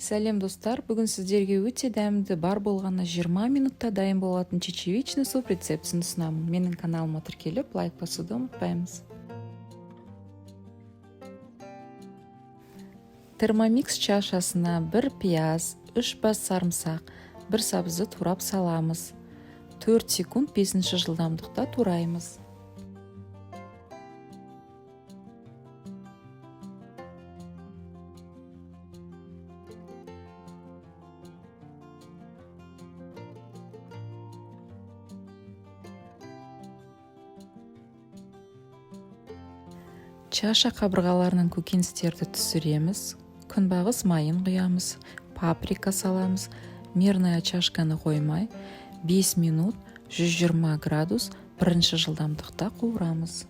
Сәлем достар, бүгін сіздерге өте дәмді бар болғаны 20 минутта дайын болатын чечевичный суп рецептісін ұсынамын. Менің каналыма тіркеліп, лайк басуды ұмытпаймыз. Термомикс чашасына 1 пияз, 3 бас сарымсақ, 1 сабызды турап саламыз. 4 секунд 5 жылдамдықта тураймыз. Чаша қабырғаларының көкөністерді түсіреміз. Күнбағыс майын құямыз. Паприка саламыз. Мерная чашканы қоймай 5 минут 120 градус 1 жылдамдықта қуырамыз.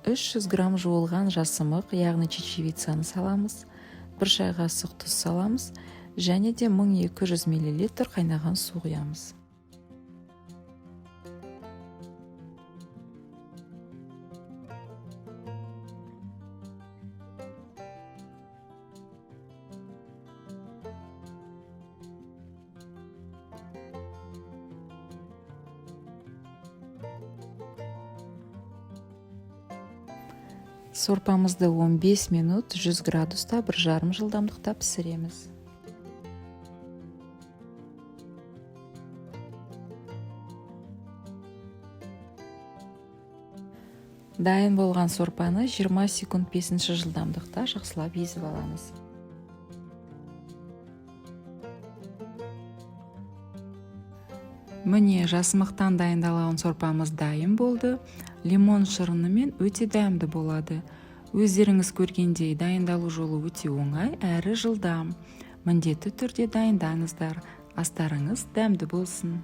«300 грамм жуылған жасымық, яғни чечевицаны саламыз. 1 шай қасық тұз саламыз және де 1200 мл қайнаған су құямыз. Сорпамызды 15 минут 100 градуста 1,5 жылдамдықта пісіреміз. Дайын болған сорпаны 20 секунд 5 жылдамдықта жақсылап езіп аламыз. Міне, жасымықтан дайындалған сорпамыз дайын болды. Лимон шырынымен өте дәмді болады. Өздеріңіз көргендей дайындалу жолы өте оңай әрі жылдам. Міндетті түрде дайындаңыздар. Астарыңыз дәмді болсын.